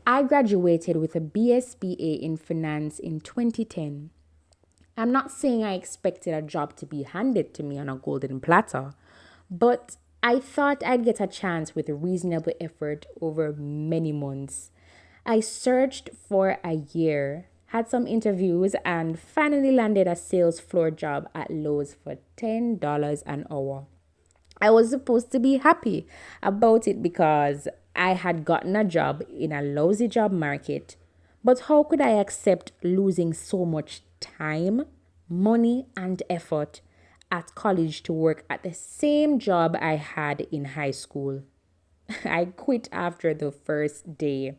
I graduated with a BSBA in finance in 2010. I'm not saying I expected a job to be handed to me on a golden platter, but I thought I'd get a chance with reasonable effort over many months. I searched for a year, had some interviews, and finally landed a sales floor job at Lowe's for $10 an hour. I was supposed to be happy about it because I had gotten a job in a lousy job market. But how could I accept losing so much time, money, and effort at college to work at the same job I had in high school? I quit after the first day.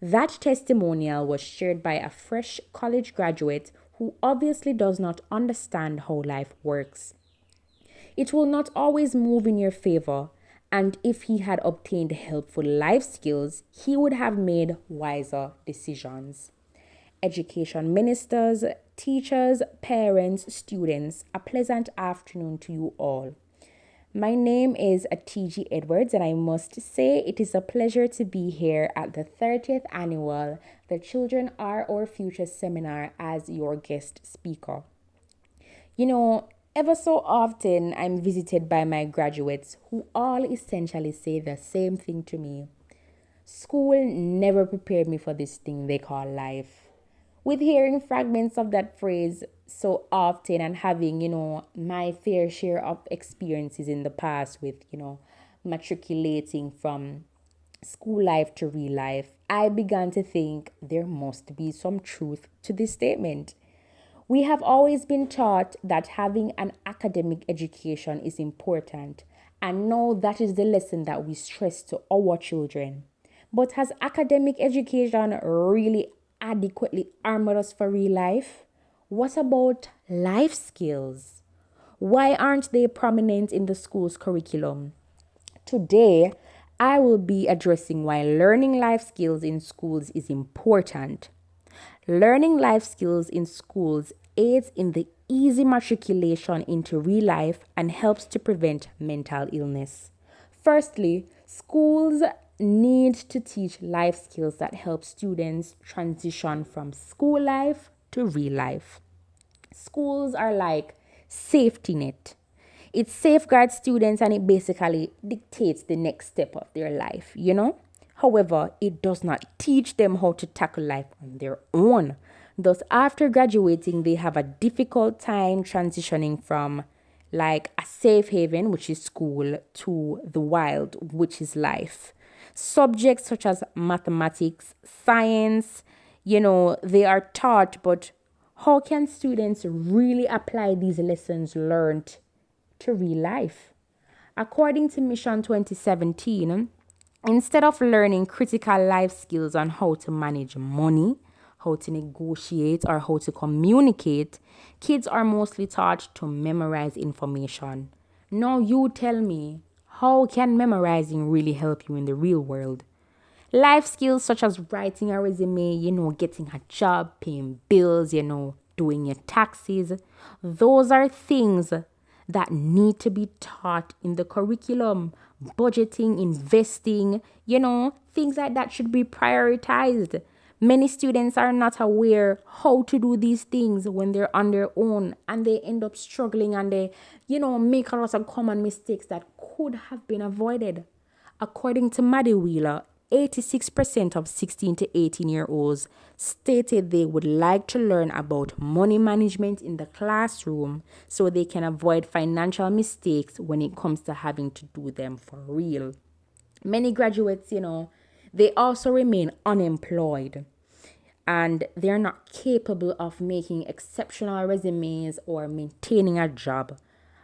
That testimonial was shared by a fresh college graduate who obviously does not understand how life works. It will not always move in your favor, and if he had obtained helpful life skills, he would have made wiser decisions. Education ministers, teachers, parents, students, a pleasant afternoon to you all. My name is Atiji Edwards, and I must say it is a pleasure to be here at the 30th annual The Children Are Our Future seminar as your guest speaker. You know, ever so often I'm visited by my graduates who all essentially say the same thing to me. School never prepared me for this thing they call life. With hearing fragments of that phrase so often and having, my fair share of experiences in the past with, matriculating from school life to real life, I began to think there must be some truth to this statement. We have always been taught that having an academic education is important, and now that is the lesson that we stress to our children. But has academic education really adequately armored us for real life? What about life skills? Why aren't they prominent in the school's curriculum? Today, I will be addressing why learning life skills in schools is important. Learning life skills in schools aids in the easy matriculation into real life and helps to prevent mental illness. Firstly, schools need to teach life skills that help students transition from school life to real life. Schools are like safety net. It safeguards students and it basically dictates the next step of their life. However, it does not teach them how to tackle life on their own. Thus, after graduating, they have a difficult time transitioning from like a safe haven, which is school, to the wild, which is life. Subjects such as mathematics, science, they are taught, but how can students really apply these lessons learned to real life? According to Mission 2017, instead of learning critical life skills on how to manage money, how to negotiate, or how to communicate, kids are mostly taught to memorize information. Now, you tell me, how can memorizing really help you in the real world? Life skills such as writing a resume, getting a job, paying bills, doing your taxes, those are things that need to be taught in the curriculum. Budgeting, investing, things like that should be prioritized. Many students are not aware how to do these things when they're on their own and they end up struggling and they, make a lot of common mistakes that could have been avoided. According to Maddie Wheeler, 86% of 16 to 18-year-olds stated they would like to learn about money management in the classroom so they can avoid financial mistakes when it comes to having to do them for real. Many graduates, they also remain unemployed and they're not capable of making exceptional resumes or maintaining a job.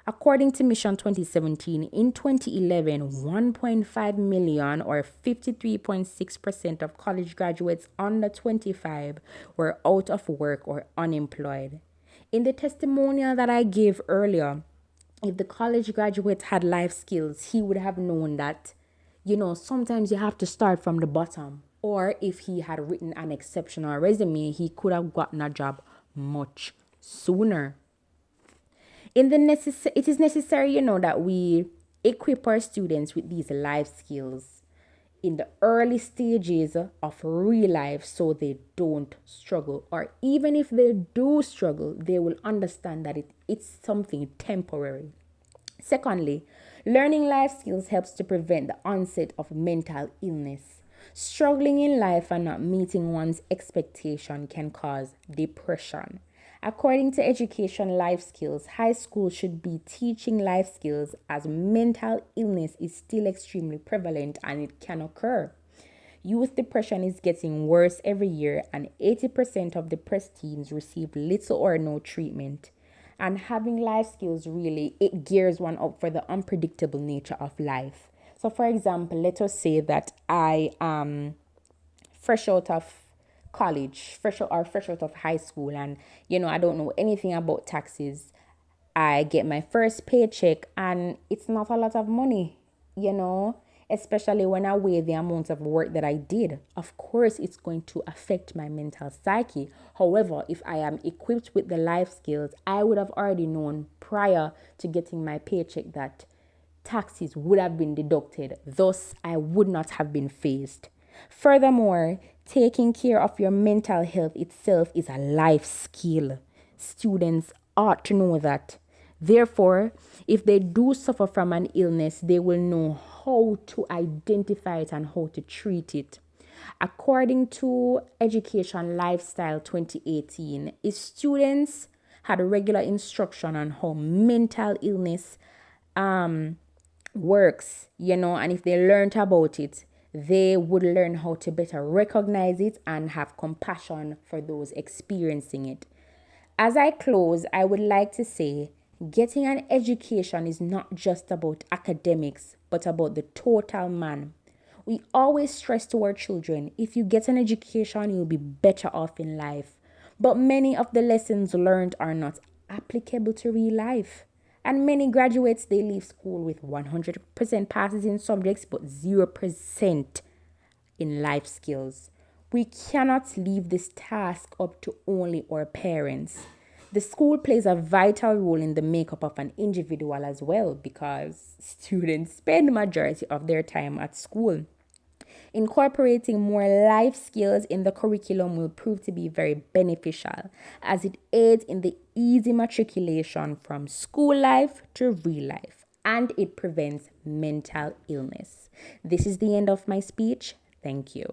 According to Mission 2017, in 2011, 1.5 million or 53.6% of college graduates under 25 were out of work or unemployed. In the testimonial that I gave earlier, if the college graduate had life skills, he would have known that, sometimes you have to start from the bottom. Or if he had written an exceptional resume, he could have gotten a job much sooner. It is necessary, that we equip our students with these life skills. in the early stages of real life so they don't struggle. Or even if they do struggle, they will understand that it's something temporary. Secondly, learning life skills helps to prevent the onset of mental illness. Struggling in life and not meeting one's expectation can cause depression. According to Education Life Skills, high school should be teaching life skills as mental illness is still extremely prevalent and it can occur. Youth depression is getting worse every year, and 80% of depressed teens receive little or no treatment. And having life skills really, it gears one up for the unpredictable nature of life. So, for example, let us say that I am fresh out of college, fresh out of high school, and I don't know anything about taxes. I get my first paycheck, and it's not a lot of money, especially when I weigh the amount of work that I did. Of course, it's going to affect my mental psyche. However, if I am equipped with the life skills, I would have already known prior to getting my paycheck that taxes would have been deducted. Thus, I would not have been faced. Furthermore, taking care of your mental health itself is a life skill. Students ought to know that. Therefore, if they do suffer from an illness, they will know how to identify it and how to treat it. According to Education Lifestyle 2018, if students had regular instruction on how mental illness works, and if they learned about it, they would learn how to better recognize it and have compassion for those experiencing it. As I close, I would like to say getting an education is not just about academics, but about the total man. We always stress to our children, if you get an education, you'll be better off in life. But many of the lessons learned are not applicable to real life. And many graduates, they leave school with 100% passes in subjects, but 0% in life skills. We cannot leave this task up to only our parents. The school plays a vital role in the makeup of an individual as well, because students spend the majority of their time at school. Incorporating more life skills in the curriculum will prove to be very beneficial as it aids in the easy matriculation from school life to real life, and it prevents mental illness. This is the end of my speech. Thank you.